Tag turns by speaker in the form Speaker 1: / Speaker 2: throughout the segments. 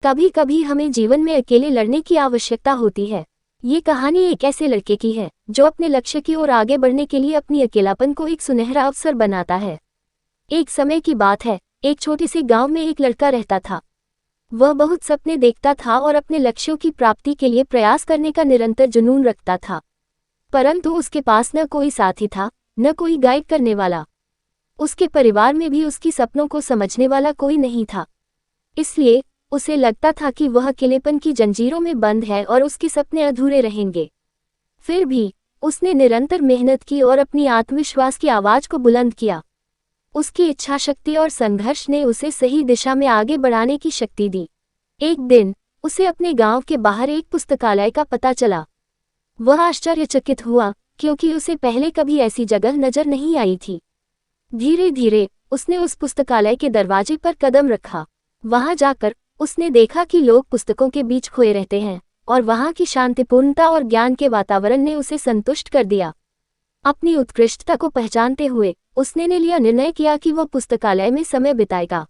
Speaker 1: कभी कभी हमें जीवन में अकेले लड़ने की आवश्यकता होती है। ये कहानी एक ऐसे लड़के की है जो अपने लक्ष्य की ओर आगे बढ़ने के लिए अपनी अकेलापन को एक सुनहरा अवसर बनाता है। एक समय की बात है, एक छोटे से गांव में एक लड़का रहता था। वह बहुत सपने देखता था और अपने लक्ष्यों की प्राप्ति के लिए प्रयास करने का निरंतर जुनून रखता था। परंतु उसके पास न कोई साथी था, न कोई गाइड करने वाला। उसके परिवार में भी उसकी सपनों को समझने वाला कोई नहीं था। इसलिए उसे लगता था कि वह अकेलेपन की जंजीरों में बंद है और उसके सपने अधूरे रहेंगे। फिर भी उसने निरंतर मेहनत की और अपनी आत्मविश्वास की आवाज को बुलंद किया। उसकी इच्छाशक्ति और संघर्ष ने उसे सही दिशा में आगे बढ़ाने की शक्ति दी। एक दिन उसे अपने गांव के बाहर एक पुस्तकालय का पता चला। वह आश्चर्यचकित हुआ, क्योंकि उसे पहले कभी ऐसी जगह नजर नहीं आई थी। धीरे धीरे उसने उस पुस्तकालय के दरवाजे पर कदम रखा। वहां जाकर उसने देखा कि लोग पुस्तकों के बीच खोए रहते हैं, और वहां की शांतिपूर्णता और ज्ञान के वातावरण ने उसे संतुष्ट कर दिया। अपनी उत्कृष्टता को पहचानते हुए उसने लिया निर्णय किया कि वह पुस्तकालय में समय बिताएगा।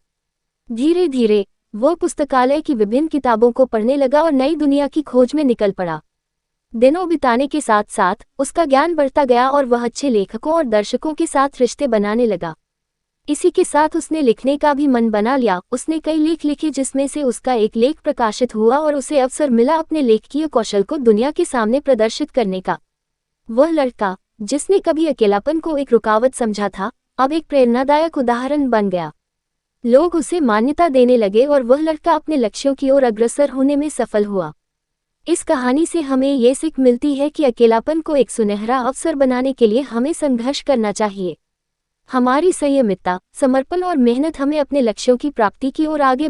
Speaker 1: धीरे धीरे वह पुस्तकालय की विभिन्न किताबों को पढ़ने लगा और नई दुनिया की खोज में निकल पड़ा। दिनों बिताने के साथ साथ उसका ज्ञान बढ़ता गया और वह अच्छे लेखकों और दर्शकों के साथ रिश्ते बनाने लगा। इसी के साथ उसने लिखने का भी मन बना लिया। उसने कई लेख लिखे, जिसमें से उसका एक लेख प्रकाशित हुआ और उसे अवसर मिला अपने लेखकीय कौशल को दुनिया के सामने प्रदर्शित करने का। वह लड़का जिसने कभी अकेलापन को एक रुकावट समझा था, अब एक प्रेरणादायक उदाहरण बन गया। लोग उसे मान्यता देने लगे और वह लड़का अपने लक्ष्यों की ओर अग्रसर होने में सफल हुआ। इस कहानी से हमें ये सीख मिलती है कि अकेलापन को एक सुनहरा अवसर बनाने के लिए हमें संघर्ष करना चाहिए। हमारी संयमितता, समर्पण और मेहनत हमें अपने लक्ष्यों की प्राप्ति की ओर आगे